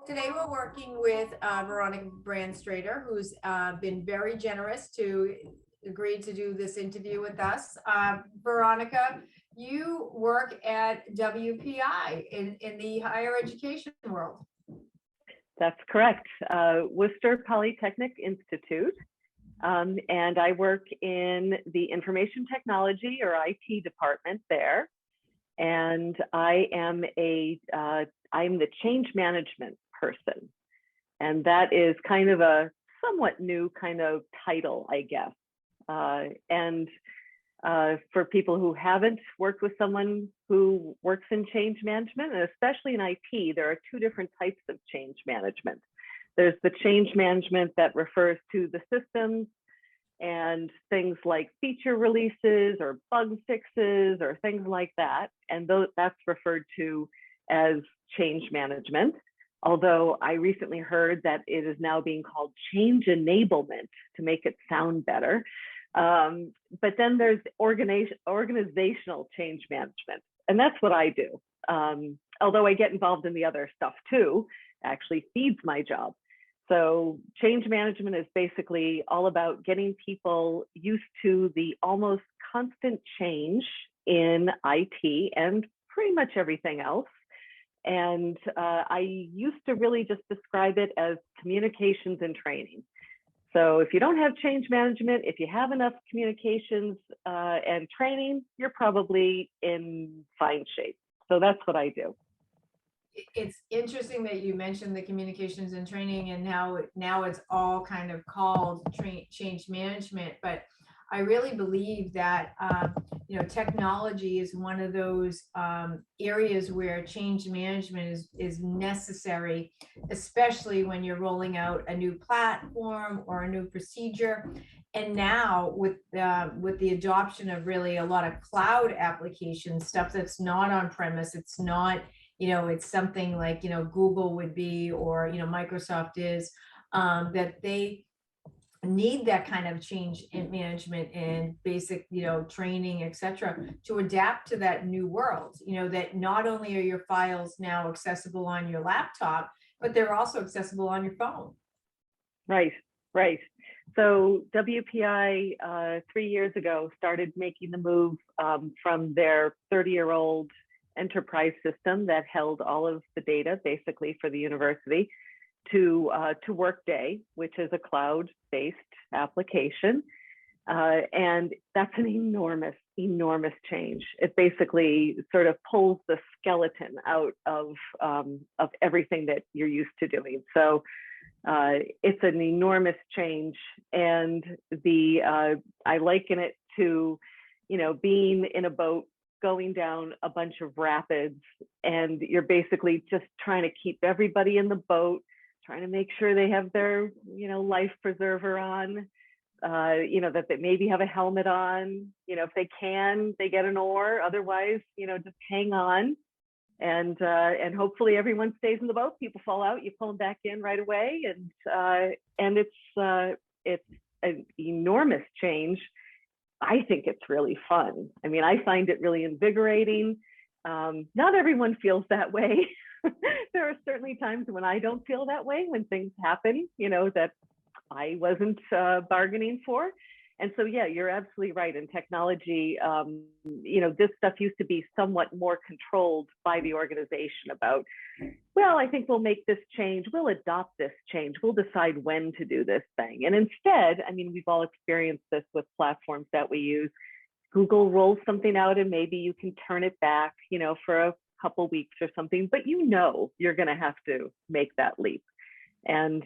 Today we're working with Veronica Brandstrader, who's been very generous to agree to do this interview with us. Veronica, you work at WPI in the higher education world. That's correct. Worcester Polytechnic Institute. And I work in the information technology or IT department there. And I'm the change management person. And that is kind of a somewhat new kind of title, I guess. For people who haven't worked with someone who works in change management, and especially in IT, there are two different types of change management. There's the change management that refers to the systems and things like feature releases or bug fixes or things like that. And that's referred to as change management. Although I recently heard that it is now being called change enablement to make it sound better. But then there's organizational change management, and that's what I do. Although I get involved in the other stuff too, actually feeds my job. So change management is basically all about getting people used to the almost constant change in IT and pretty much everything else. And I used to really just describe it as communications and training. So if you don't have change management, if you have enough communications and training, you're probably in fine shape. So that's what I do. It's interesting that you mentioned the communications and training and how now it's all kind of called change management. But I really believe that, technology is one of those areas where change management is necessary, especially when you're rolling out a new platform or a new procedure. And now with the adoption of really a lot of cloud applications, stuff that's not on premise, it's not, it's something like, Google would be, or, Microsoft is, that they need that kind of change in management and basic, training, etc., to adapt to that new world, that not only are your files now accessible on your laptop, but they're also accessible on your phone. Right. So WPI 3 years ago started making the move from their 30-year-old enterprise system that held all of the data basically for the university to Workday, which is a cloud-based application. And that's an enormous change. It basically sort of pulls the skeleton out of everything that you're used to doing. So it's an enormous change. And I liken it to, being in a boat going down a bunch of rapids, and you're basically just trying to keep everybody in the boat, trying to make sure they have their, life preserver on, that they maybe have a helmet on, if they can, they get an oar, otherwise, just hang on. And hopefully everyone stays in the boat. People fall out, you pull them back in right away. And it's an enormous change. I think it's really fun. I mean, I find it really invigorating. Not everyone feels that way. There are certainly times when I don't feel that way, when things happen, that I wasn't bargaining for. And so, yeah, you're absolutely right. In technology, this stuff used to be somewhat more controlled by the organization about, well, I think we'll make this change, we'll adopt this change, we'll decide when to do this thing. And instead, I mean, we've all experienced this with platforms that we use. Google rolls something out and maybe you can turn it back, for a couple weeks or something, but you're going to have to make that leap. And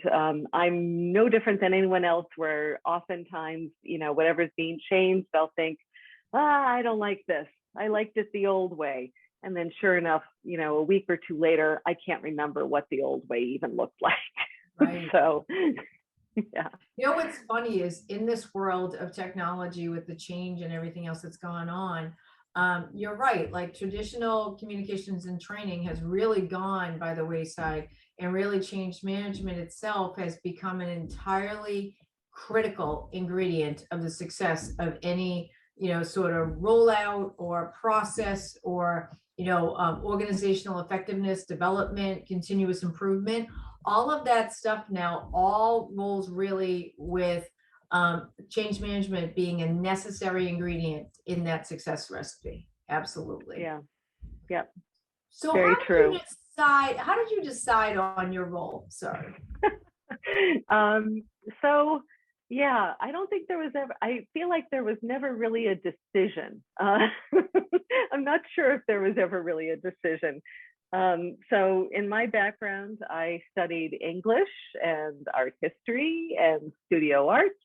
I'm no different than anyone else, where oftentimes, whatever's being changed, they'll think, I don't like this. I liked it the old way. And then sure enough, a week or two later, I can't remember what the old way even looked like. Right. So, yeah. What's funny is in this world of technology with the change and everything else that's gone on, you're right, like traditional communications and training has really gone by the wayside, and really change management itself has become an entirely critical ingredient of the success of any, sort of rollout or process or organizational effectiveness, development, continuous improvement, all of that stuff now all rolls really with change management being a necessary ingredient in that success recipe. Absolutely. Yeah. Yep. So Very true. how did you decide on your role? Sorry. So yeah, I don't think there was ever, I feel like there was never really a decision. I'm not sure if there was ever really a decision. So in my background, I studied English and art history and studio arts.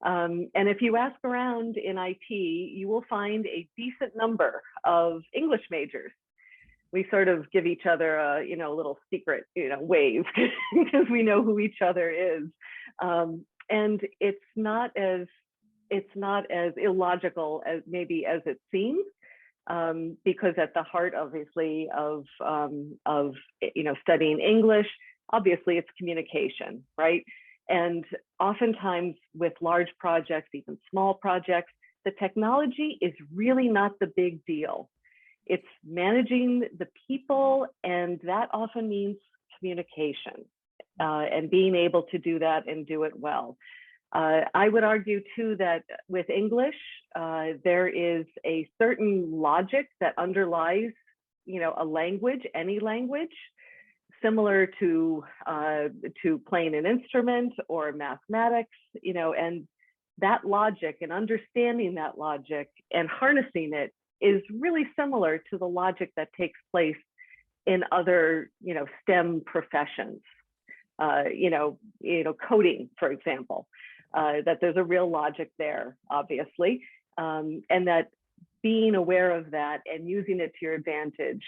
And if you ask around in IT, you will find a decent number of English majors. We sort of give each other a, little secret, wave because we know who each other is. And it's not as illogical as maybe as it seems, because at the heart, obviously, of studying English, obviously it's communication, right? And oftentimes with large projects, even small projects, the technology is really not the big deal. It's managing the people, and that often means communication, and being able to do that and do it well. I would argue too that with English, there is a certain logic that underlies, a language, any language, similar to playing an instrument or mathematics, and that logic and understanding that logic and harnessing it is really similar to the logic that takes place in other, STEM professions. Coding, for example, that there's a real logic there, obviously, and that being aware of that and using it to your advantage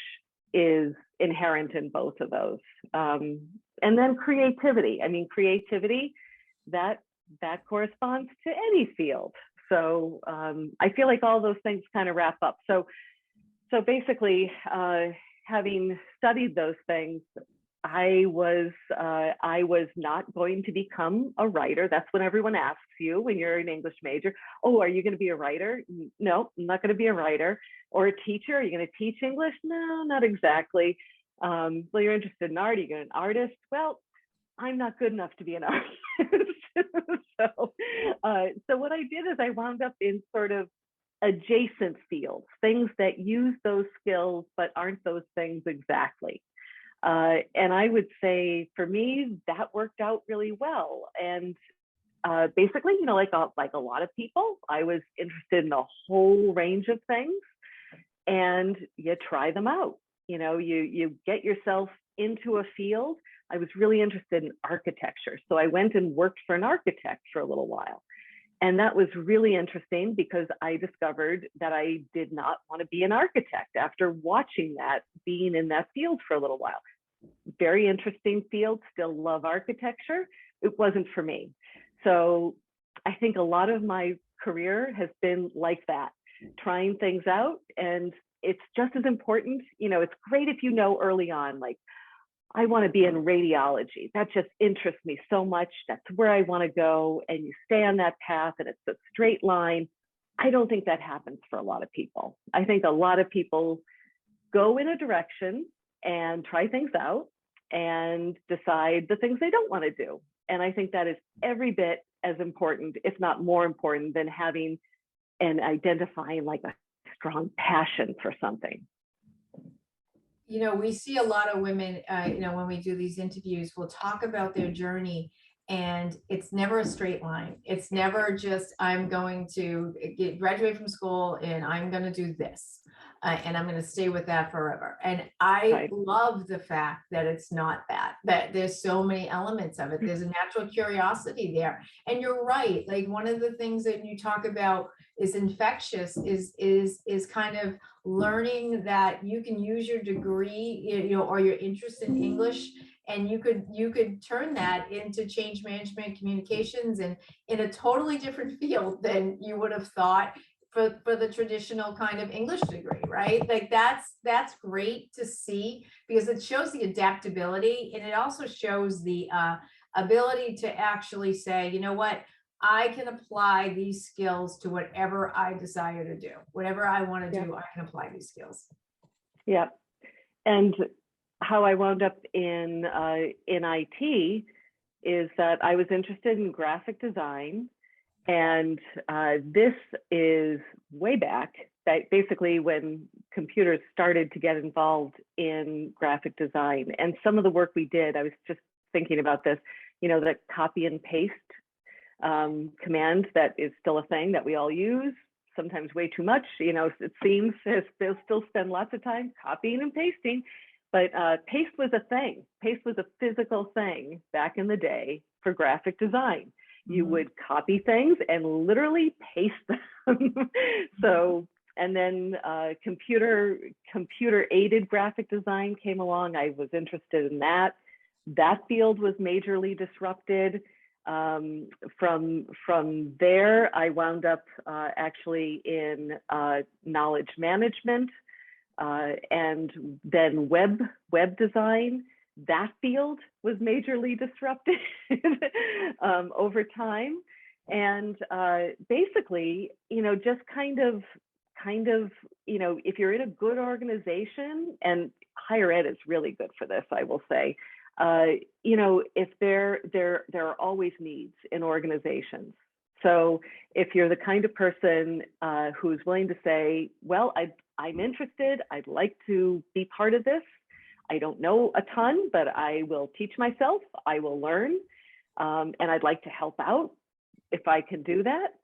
is inherent in both of those. And then creativity. I mean, creativity, that corresponds to any field. So I feel like all those things kind of wrap up. So basically, having studied those things, I was not going to become a writer. That's when everyone asks you when you're an English major, oh, are you going to be a writer? No, I'm not going to be a writer. Or a teacher, are you going to teach English? No, not exactly. Well, you're interested in art, are you an artist? Well, I'm not good enough to be an artist. So what I did is I wound up in sort of adjacent fields, things that use those skills, but aren't those things exactly. And I would say for me, that worked out really well. And basically, like a lot of people, I was interested in a whole range of things, and you try them out. You get yourself into a field. I was really interested in architecture, so I went and worked for an architect for a little while. And that was really interesting because I discovered that I did not want to be an architect after watching that, being in that field for a little while. Very interesting field, still love architecture. It wasn't for me. So I think a lot of my career has been like that, trying things out. And it's just as important, it's great if you know early on, like, I want to be in radiology. That just interests me so much. That's where I want to go. And you stay on that path and it's a straight line. I don't think that happens for a lot of people. I think a lot of people go in a direction and try things out and decide the things they don't want to do. And I think that is every bit as important, if not more important, than having and identifying like a strong passion for something. We see a lot of women, when we do these interviews, we'll talk about their journey, and it's never a straight line. It's never just, I'm going to graduate from school and I'm going to do this. And I'm going to stay with that forever. And I love the fact that it's not that there's so many elements of it. There's a natural curiosity there. And you're right. Like, one of the things that you talk about is infectious, is kind of learning that you can use your degree, or your interest in English, and you could turn that into change management, communications, and in a totally different field than you would have thought for the traditional kind of English degree, right? Like, that's great to see, because it shows the adaptability, and it also shows the ability to actually say, you know what, I can apply these skills to whatever I desire to do. Whatever I want to do, I can apply these skills. Yeah. And how I wound up in IT is that I was interested in graphic design, and this is way back, basically when computers started to get involved in graphic design. And some of the work we did, I was just thinking about this, the copy and paste command that is still a thing that we all use, sometimes way too much. It seems they'll still spend lots of time copying and pasting, but paste was a thing. Paste was a physical thing back in the day for graphic design. You would copy things and literally paste them. So, and then computer aided graphic design came along. I was interested in that. That field was majorly disrupted. From there, I wound up actually in knowledge management, and then web design. That field was majorly disrupted over time. And basically, just kind of, if you're in a good organization, and higher ed is really good for this, I will say, if there are always needs in organizations. So if you're the kind of person who's willing to say, well, I'm interested, I'd like to be part of this. I don't know a ton, but I will teach myself, I will learn, and I'd like to help out if I can do that.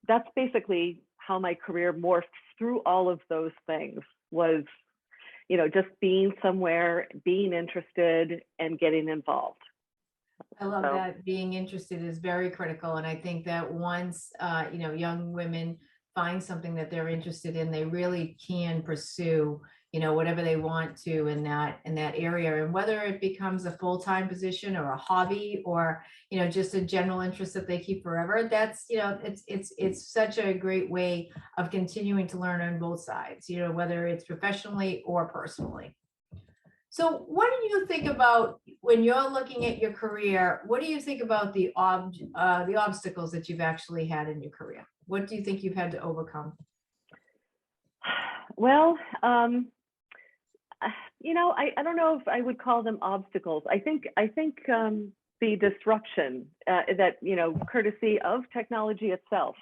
That's basically how my career morphed through all of those things, was just being somewhere, being interested, and getting involved. I love that. Being interested is very critical. And I think that once, young women find something that they're interested in, they really can pursue, whatever they want to in that area. And whether it becomes a full-time position or a hobby or, just a general interest that they keep forever, that's, it's such a great way of continuing to learn on both sides, whether it's professionally or personally. So what do you think about when you're looking at your career? What do you think about the obstacles that you've actually had in your career? What do you think you've had to overcome? Well, I don't know if I would call them obstacles. I think the disruption that, courtesy of technology itself,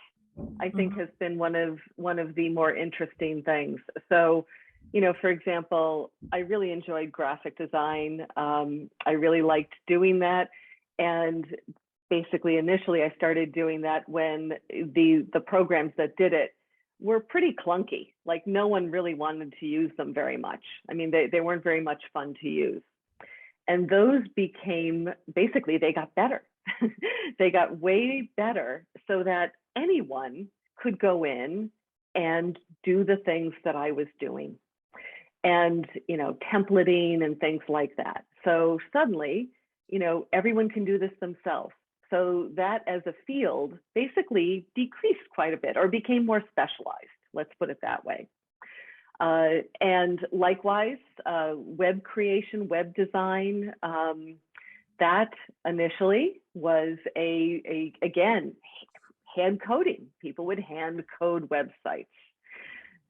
I think has been one of the more interesting things. So, for example, I really enjoyed graphic design. I really liked doing that. And basically, initially, I started doing that when the programs that did it were pretty clunky. Like, no one really wanted to use them very much. I mean, they weren't very much fun to use. And those became, basically, they got better. They got way better so that anyone could go in and do the things that I was doing. And, templating and things like that. So suddenly, everyone can do this themselves. So that as a field basically decreased quite a bit, or became more specialized, let's put it that way. And likewise, web creation, web design, that initially was again, hand coding. People would hand code websites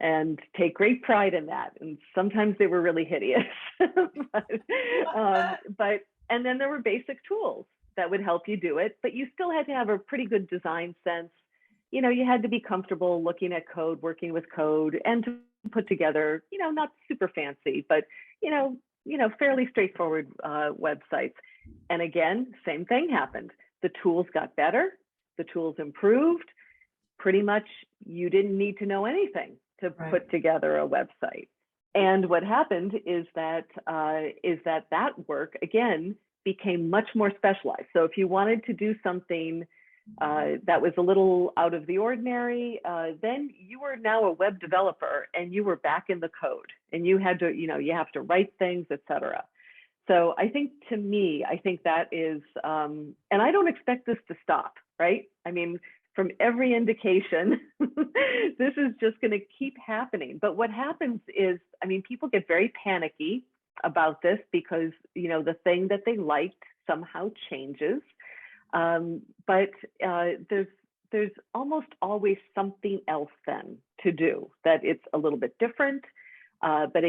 and take great pride in that. And sometimes they were really hideous. but and then there were basic tools that would help you do it, but you still had to have a pretty good design sense. You had to be comfortable looking at code, working with code, and to put together, not super fancy, but, fairly straightforward websites. And again, same thing happened. The tools got better, the tools improved. Pretty much you didn't need to know anything to put together a website. And what happened is that that work, again, became much more specialized. So if you wanted to do something that was a little out of the ordinary, then you were now a web developer and you were back in the code and you had to, you have to write things, etc. So I think, to me, I think that is, and I don't expect this to stop, right? I mean, from every indication, this is just going to keep happening. But what happens is, I mean, people get very panicky about this because, the thing that they liked somehow changes. But there's almost always something else then to do that it's a little bit different, but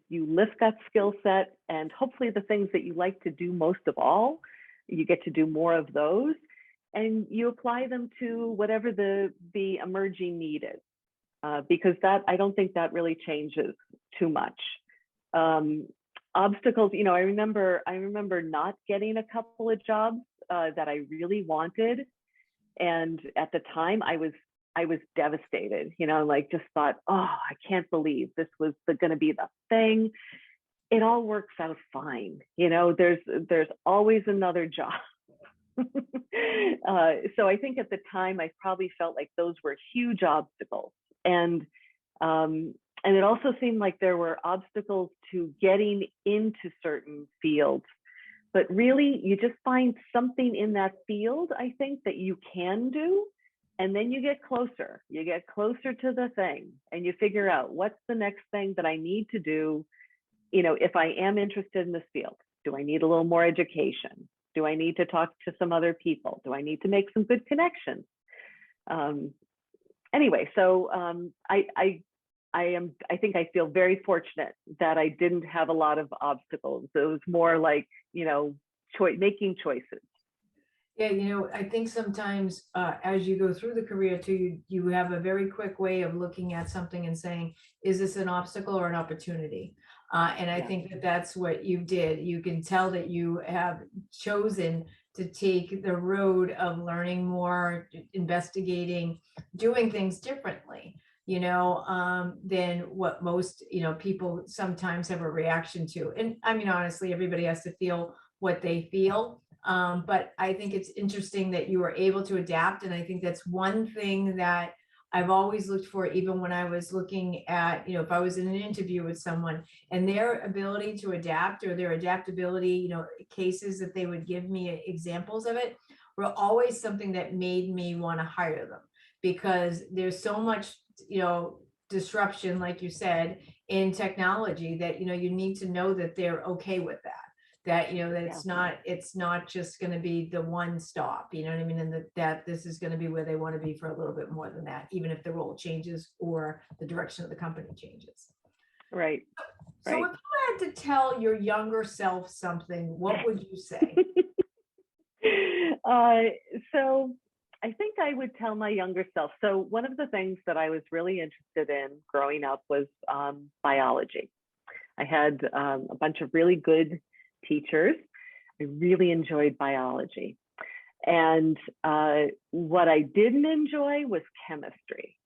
you lift that skill set, and hopefully the things that you like to do most of all, you get to do more of those, and you apply them to whatever the emerging need is, because I don't think that really changes too much. Obstacles, I remember not getting a couple of jobs that I really wanted, and at the time I was devastated, like just thought, oh, I can't believe this was going to be the thing. It all works out fine. There's always another job. So I think at the time I probably felt like those were huge obstacles. And it also seemed like there were obstacles to getting into certain fields. But really, you just find something in that field, I think, that you can do. And then you get closer to the thing, and you figure out what's the next thing that I need to do. If I am interested in this field, do I need a little more education? Do I need to talk to some other people? Do I need to make some good connections? Anyway, so I think I feel very fortunate that I didn't have a lot of obstacles. It was more like, making choices. Yeah, I think sometimes as you go through the career too, you have a very quick way of looking at something and saying, is this an obstacle or an opportunity? And I think that that's what you did. You can tell that you have chosen to take the road of learning more, investigating, doing things differently, than what most, people sometimes have a reaction to. And I mean, honestly, everybody has to feel what they feel. But I think it's interesting that you were able to adapt. And I think that's one thing that I've always looked for, even when I was looking at, if I was in an interview with someone, and their ability to adapt, or their adaptability, cases that they would give me examples of it, were always something that made me want to hire them, because there's so much, disruption, like you said, in technology, that, you need to know that they're okay with that. That that it's not just going to be the one stop, what I mean, and that this is going to be where they want to be for a little bit more than that, even if the role changes or the direction of the company changes. Right. So if you had to tell your younger self something, what would you say? So I think I would tell my younger self. So one of the things that I was really interested in growing up was biology. I had a bunch of really good teachers. I really enjoyed biology. And what I didn't enjoy was chemistry.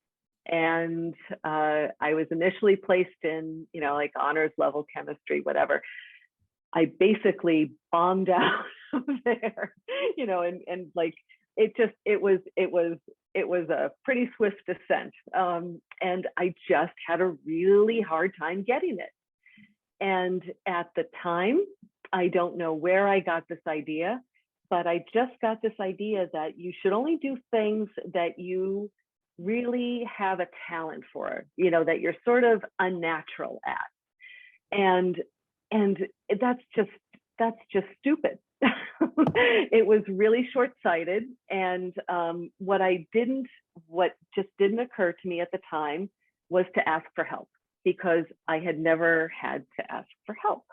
And I was initially placed in, like honors level chemistry, whatever. I basically bombed out of there, and like it was a pretty swift descent. And I just had a really hard time getting it. And at the time, I don't know where I got this idea, but I just got this idea that you should only do things that you really have a talent for, that you're sort of unnatural at. And that's just stupid. It was really short-sighted. And what just didn't occur to me at the time was to ask for help, because I had never had to ask for help.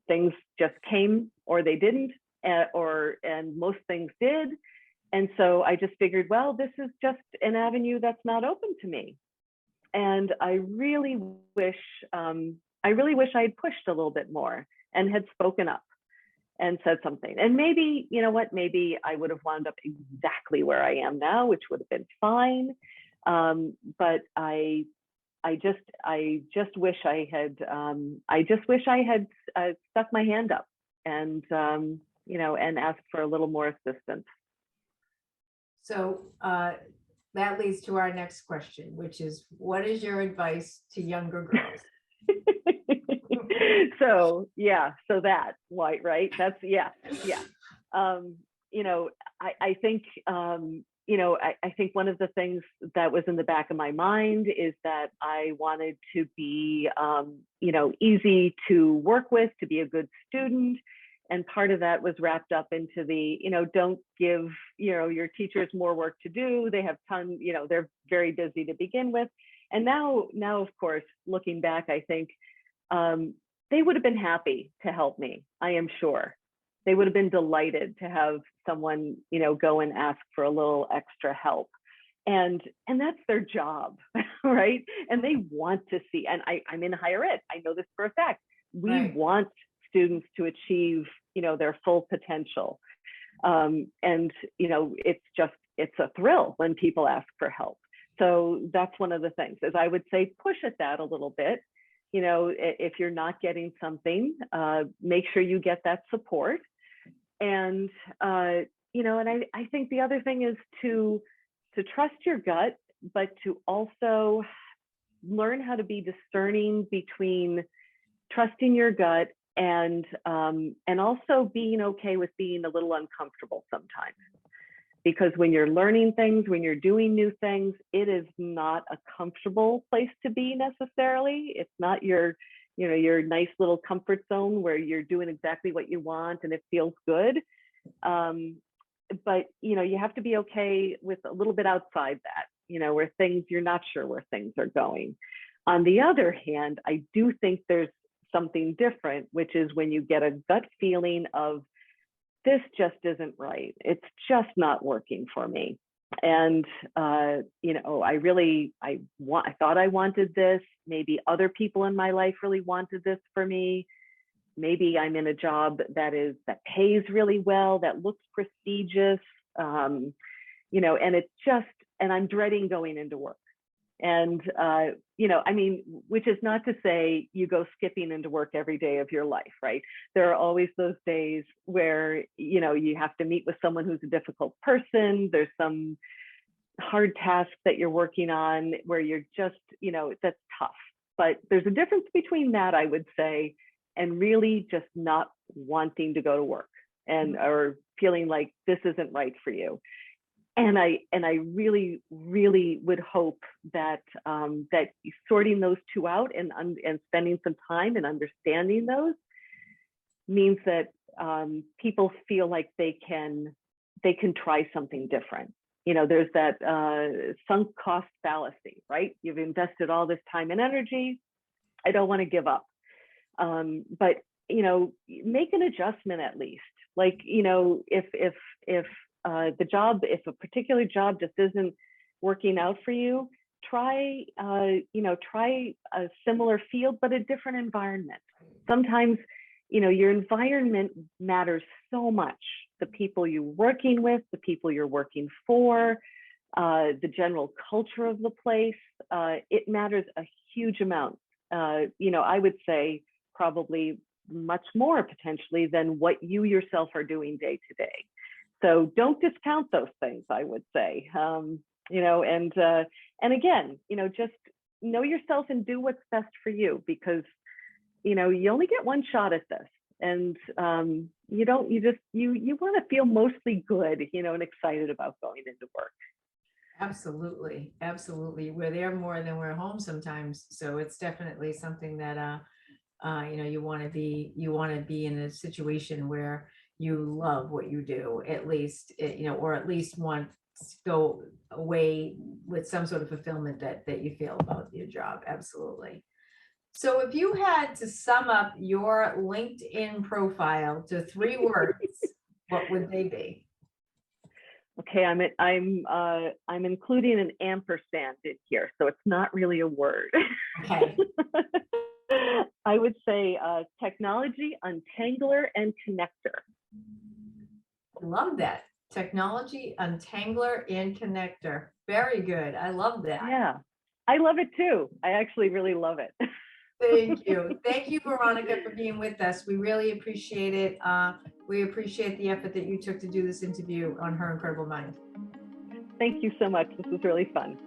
Things just came, or they didn't, and most things did. And so I just figured, well, this is just an avenue that's not open to me. And I really wish I had pushed a little bit more and had spoken up and said something. And maybe, maybe I would have wound up exactly where I am now, which would have been fine. But I just wish I had stuck my hand up and and asked for a little more assistance. So that leads to our next question, which is, what is your advice to younger girls? So that, right? That's yeah. I think I think one of the things that was in the back of my mind is that I wanted to be, easy to work with, to be a good student. And part of that was wrapped up into the, don't give, your teachers more work to do. They have they're very busy to begin with. And now, of course, looking back, I think they would have been happy to help me. I am sure they would have been delighted to have someone, go and ask for a little extra help. And that's their job, right? And they want to see, and I'm in higher ed. I know this for a fact. We Right. want students to achieve, their full potential. And, it's a thrill when people ask for help. So that's one of the things, is I would say push at that a little bit. If you're not getting something, make sure you get that support. And, and I think the other thing is to trust your gut, but to also learn how to be discerning between trusting your gut and also being okay with being a little uncomfortable sometimes. Because when you're learning things, when you're doing new things, it is not a comfortable place to be necessarily. It's not your nice little comfort zone where you're doing exactly what you want and it feels good. But you have to be okay with a little bit outside that, where you're not sure where things are going. On the other hand, I do think there's something different, which is when you get a gut feeling of, this just isn't right. It's just not working for me. And, I thought I wanted this. Maybe other people in my life really wanted this for me. Maybe I'm in a job that pays really well, that looks prestigious, and and I'm dreading going into work. And, which is not to say you go skipping into work every day of your life, right? There are always those days where, you have to meet with someone who's a difficult person. There's some hard task that you're working on where you're just, that's tough. But there's a difference between that, I would say, and really just not wanting to go to work or feeling like this isn't right for you. And I really, really would hope that that sorting those two out and spending some time and understanding those means that people feel like they can try something different. There's that sunk cost fallacy, right? You've invested all this time and energy. I don't want to give up. But make an adjustment at least. Like, if a particular job just isn't working out for you, try a similar field, but a different environment. Sometimes, your environment matters so much. The people you're working with, the people you're working for, the general culture of the place, it matters a huge amount. I would say probably much more potentially than what you yourself are doing day to day. So don't discount those things, I would say. And again, just know yourself and do what's best for you, because, you only get one shot at this. And you want to feel mostly good, and excited about going into work. Absolutely. Absolutely. We're there more than we're home sometimes. So it's definitely something that, you want to be in a situation where you love what you do, at least, or at least want to go away with some sort of fulfillment that you feel about your job. Absolutely. So if you had to sum up your LinkedIn profile to 3 words, what would they be? Okay, I'm including an ampersand in here, so it's not really a word. Okay. I would say technology, untangler, and connector. Love that. Technology, untangler, and connector. Very good. I love that. Yeah, I love it too. I actually really love it. Thank you. Thank you, Veronica, for being with us. We really appreciate it. We appreciate the effort that you took to do this interview on Her Incredible Mind. Thank you so much. This was really fun.